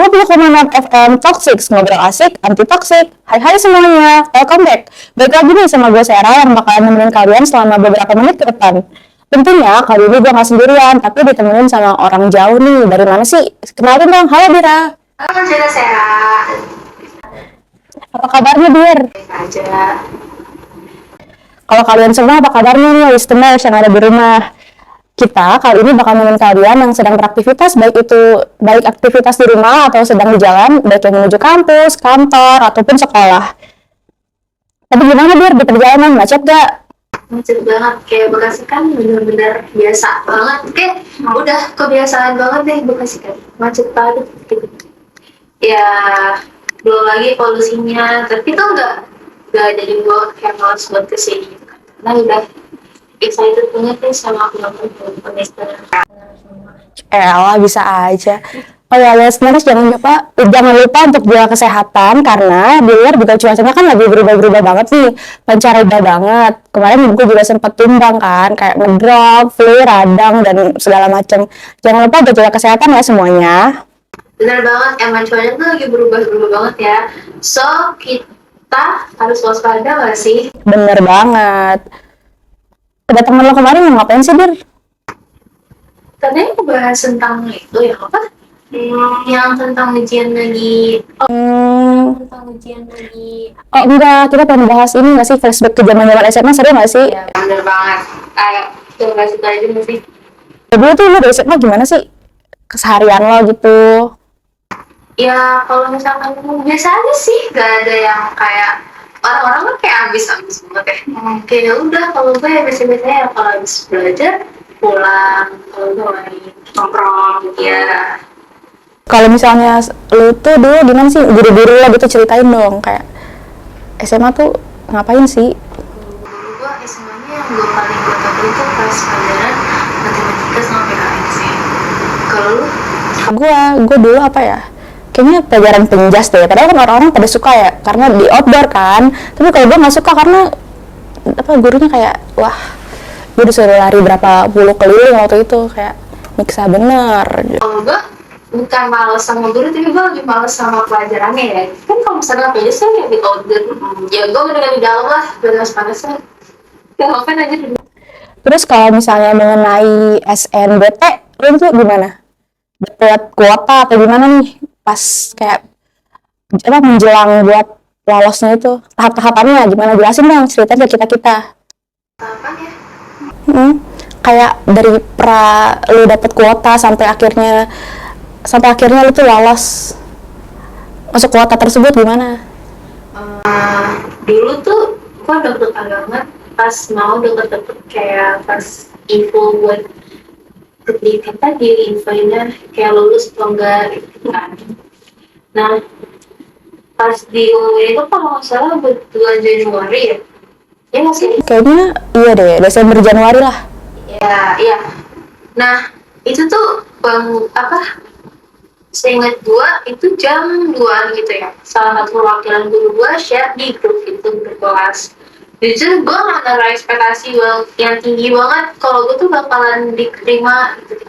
102,6 FM Toxic, ngobrol asik, anti toxic. Hai semuanya, welcome back. Balik lagi nih sama gue Sarah yang bakalan nemenin kalian selama beberapa menit ke depan. Tentunya kali ini gue gak sendirian, tapi ditemenin sama orang jauh nih. Dari mana sih? Kenalin dong, halo Bira. Halo juga Sarah. Apa kabarnya Bir? Baik aja. Kalau kalian semua apa kabarnya nih listeners yang ada di rumah? Kita kali ini bakal nemenin kalian yang sedang beraktivitas, baik aktivitas di rumah atau sedang di jalan, baik yang menuju kampus, kantor, ataupun sekolah. Tapi gimana Bir, di perjalanan macet gak? Macet banget, kayak Bekasi kan bener-bener biasa banget. Kayak udah kebiasaan banget deh Bekasi kan. Macet banget gitu. Ya, belum lagi polusinya. Tapi tuh nggak jadi gue kayak males buat kesini gitu kan. Karena udah excited banget nih sama aku nonton film Penistan. Elah, bisa aja. Oh ya, listeners jangan lupa untuk jaga kesehatan karena di luar juga cuacanya kan lagi berubah-berubah banget nih, pancaroba banget. Kemarin ibuku juga sempat tumbang kan, kayak ngedrop, flu, radang dan segala macam. Jangan lupa jaga kesehatan ya semuanya. Bener banget, emang cuacanya tuh lagi berubah-berubah banget ya. So, kita harus waspada gak sih? Bener banget. Ada temen lo kemarin mau ngapain sih, Bir? Tadi aku bahas tentang itu ya apa? Yang tentang ujian lagi. Tentang ujian lagi. Oh enggak, kita pengen bahas ini nggak sih, flashback ke zaman-zaman SMA, seru nggak sih? Ya, bener banget. Ayo, kita bahas itu aja nggak sih? Dulu tuh lo dari SMA gimana sih? Keseharian lo gitu. Ya, kalau misalkan biasa aja sih, gak ada yang kayak orang-orang kan kayak ambis-ambis banget ya. Kayak ya udah, kalau gue ya biasa-biasa ya, kalau habis belajar pulang, kalau gue main nongkrong gitu ya. Kalau misalnya lo tuh dulu gimana sih, guru-guru lo gitu ceritain dong, kayak SMA tuh ngapain sih? Dulu gue SMA-nya yang gue paling gue tahu itu pas pelajaran matematika sama PKN sih. Kalau lu? Gue dulu apa ya? Kayaknya pelajaran penjas deh, padahal kan orang-orang pada suka ya, karena di outdoor kan. Tapi kalau gue nggak suka karena apa, gurunya kayak, wah, gue disuruh lari berapa puluh keliling waktu itu, kayak miksa bener. Kalau gue bukan males sama guru, tapi gue lebih males sama pelajarannya ya. Kan kalau misalnya penjas kan ya di outdoor, ya gue bener di dalam lah, panas-panasan. Ya ngapain aja dulu. Terus kalau misalnya mengenai SNBT, lu tuh gimana? Dapat kuota atau gimana nih? Pas kayak apa menjelang buat lolosnya itu, tahap-tahapannya gimana, jelasin dong, ceritain ke kita-kita. Apaan ya? Kayak dari lu dapet kuota sampai akhirnya lu tuh lolos masuk kuota tersebut gimana? Dulu tuh gue deg-degan banget pas mau deket-deket kayak pas info buat di kita di infonya kayak lulus atau enggak gitu kan. Nah, pas diumumin itu kalau nggak salah bulan Januari ya. Ya nggak sih? Kayaknya iya deh, Desember Januari lah. Ya, iya. Nah, itu tuh seingat gua itu jam 2 gitu ya. Salah satu perwakilan guru gua share di grup itu berkelas. Jujur gua nggak ada ekspektasi yang tinggi banget kalau gua tuh bakalan diterima gitu.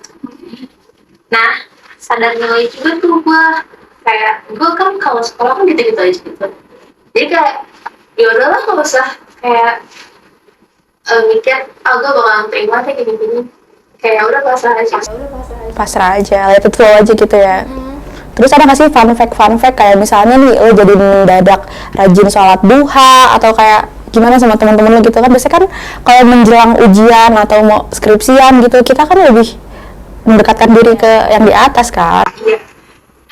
Nah, sadar nilai juga tuh gua kayak gua kan kalau sekolah kan gitu-gitu aja gitu. Jadi kayak ya udahlah, nggak usah kayak mikir gua bakalan terima kayak gini-gini. Kayak udah pasrah aja, Let it flow aja gitu ya. Terus ada nggak sih fun fact kayak misalnya nih lo jadi mendadak rajin sholat duha atau kayak gimana sama teman-teman lo gitu kan? Biasanya kan kalau menjelang ujian atau mau skripsian gitu, kita kan lebih mendekatkan diri ke yang di atas kan? Iya,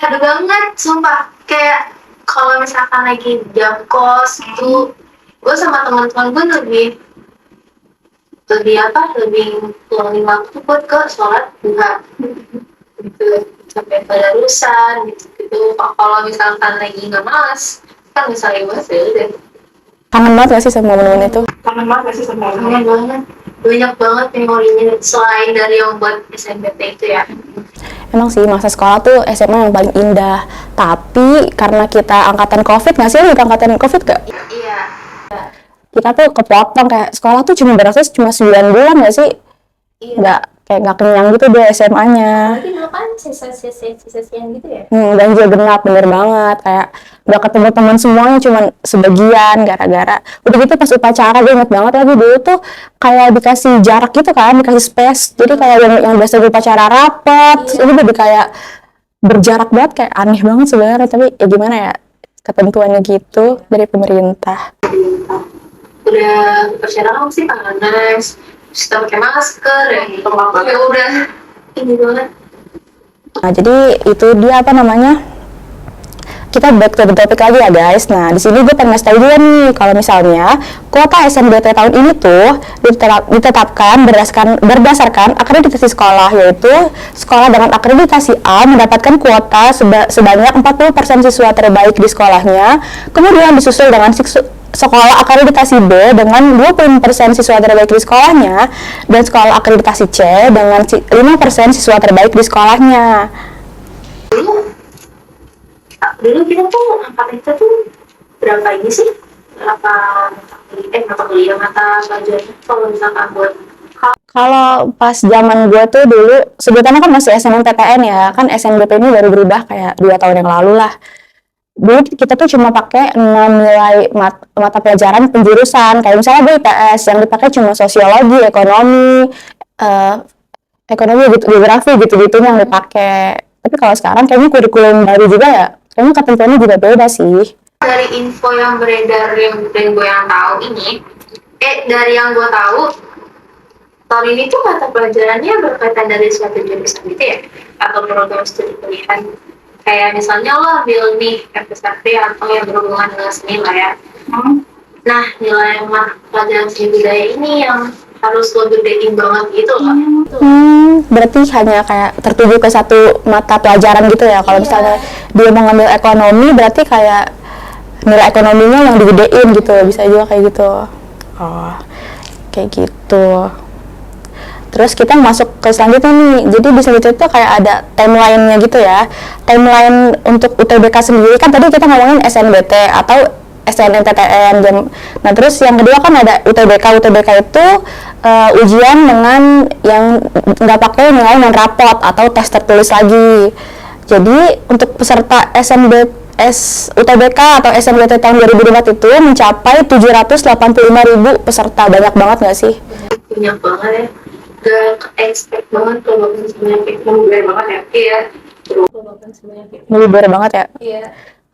ada banget sumpah. Kayak kalau misalkan lagi jam kos gitu, gue sama teman-teman gue lebih luangin waktu buat ke sholat duha gitu sampai tadarusan gitu. Kalau misalkan lagi nggak malas kan misalnya gue ya udah. Kangen banget gak sih sama momen-momen itu? Kangen banget banyak banget memorinya selain dari yang buat SNBT itu ya. Emang sih masa sekolah tuh SMA yang paling indah, tapi karena kita angkatan COVID, nggak sih lu angkatan COVID gak? Iya. Kita tuh kepotong, kayak sekolah tuh cuma 9 bulan nggak sih? Iya. Nggak kenyang gitu deh SMA-nya. Tapi dulu kan sisa-sisian gitu ya. Ganjil genap bener banget, kayak udah ketemu teman semuanya cuman sebagian gara-gara udah gitu pas upacara. Gue inget banget lagi dulu tuh kayak dikasih jarak gitu kan, dikasih space, jadi kayak yang biasa upacara rapat terus ini jadi kayak berjarak banget, kayak aneh banget sebenarnya, tapi ya gimana ya, ketentuannya gitu dari pemerintah. Udah upacara sih panas, terus kita pakai masker ya, ya udah ini banget. Nah, jadi itu dia apa namanya, kita back to the topic lagi ya guys. Nah, di sini gue pengen ngasih tahu juga nih, kalau misalnya kuota SNBT tahun ini tuh ditetapkan berdasarkan akreditasi sekolah, yaitu sekolah dengan akreditasi A mendapatkan kuota sebanyak 40% siswa terbaik di sekolahnya, kemudian disusul dengan sekolah akreditasi B dengan 20% siswa terbaik di sekolahnya, dan sekolah akreditasi C dengan 5% siswa terbaik di sekolahnya. Dulu kita tuh angkatan kita tuh berapa ini sih, mata kuliah, mata pelajaran kalau misalkan buat Kalau pas zaman gue tuh dulu, sebutannya kan masih SNMPTN ya, kan SNBP ini baru berubah kayak 2 tahun yang lalu lah. Dulu kita tuh cuma pakai 6 nilai mata pelajaran penjurusan, kayak misalnya gue IPS, yang dipakai cuma sosiologi, ekonomi gitu, geografi gitu-gitu yang dipakai. Tapi kalau sekarang kayaknya kurikulum baru juga ya, kayaknya ketentuannya juga beda sih. Dari info yang beredar yang gue yang tahu ini, dari yang gue tahu tahun ini tuh mata pelajarannya berkaitan dari suatu jurusan gitu ya, atau program studi pilihan. Kayak misalnya lo ambil nih FSAP atau yang berhubungan dengan seni lah ya. Nah, nilai mata pelajaran seni budaya ini yang harus lo gedein banget gitu loh. Berarti hanya kayak tertuju ke satu mata pelajaran gitu ya. Kalau misalnya dia mau ngambil ekonomi, berarti kayak nilai ekonominya yang digedein gitu, bisa juga kayak gitu. Oh, kayak gitu. Terus kita masuk ke selanjutnya nih. Jadi di selanjutnya itu kayak ada timeline-nya gitu ya. Timeline untuk UTBK sendiri kan tadi kita ngomongin SNBT atau SNMPTN. Nah, terus yang kedua kan ada UTBK. UTBK itu ujian dengan yang nggak pakai nilai non-rapot atau tes tertulis lagi. Jadi untuk peserta UTBK atau SNBT tahun 2024 itu mencapai 785.000 peserta. Banyak banget nggak sih? Banyak banget ya. Gak expect banget kalau sebenarnya meluber banget ya. Iya. Meluber banget ya. Iya.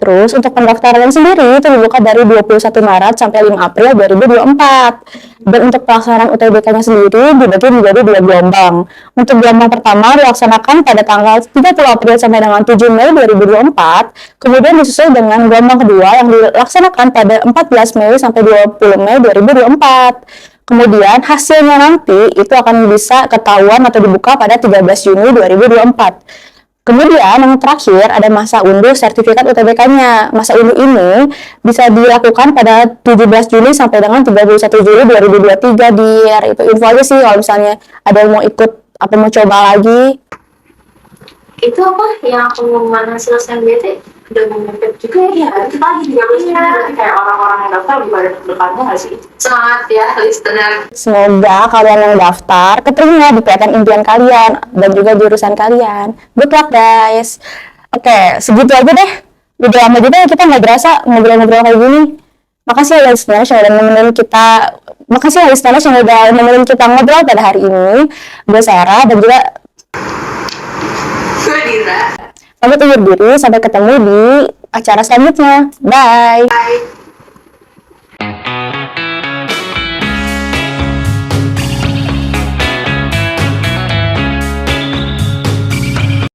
Terus untuk pendaftaran sendiri itu dibuka dari 21 Maret sampai 5 April 2024. Dan untuk pelaksanaan UTBK-nya sendiri dibagi menjadi 2 gelombang. Untuk gelombang pertama dilaksanakan pada tanggal 30 April sampai dengan 7 Mei 2024. Kemudian disusul dengan gelombang kedua yang dilaksanakan pada 14 Mei sampai 20 Mei 2024. Kemudian hasilnya nanti itu akan bisa ketahuan atau dibuka pada 13 Juni 2024. Kemudian yang terakhir ada masa unduh sertifikat UTBK-nya. Masa unduh ini bisa dilakukan pada 17 Juli sampai dengan 31 Juli 2023 dir. Itu info aja sih kalau misalnya ada yang mau ikut apa mau coba lagi. Itu apa yang pengumuman hasil SNBT udah mepet juga ya? Itu lagi 13 Juli, berarti kayak orang-orang yang daftar juga ada depannya nggak sih? Semangat ya listener. Semoga kalian yang daftar keterima di PTN impian kalian dan juga jurusan kalian. Good luck guys. Oke, segitu aja deh. Udah lama juga ya kita nggak berasa ngobrol-ngobrol kayak gini. Makasih ya listeners yang udah nemenin kita. Makasih ya listeners yang udah nemenin kita ngobrol pada hari ini. Gue Sarah dan juga Gue Dira. pamit undur diri. Sampai ketemu di acara selanjutnya. Bye. Bye.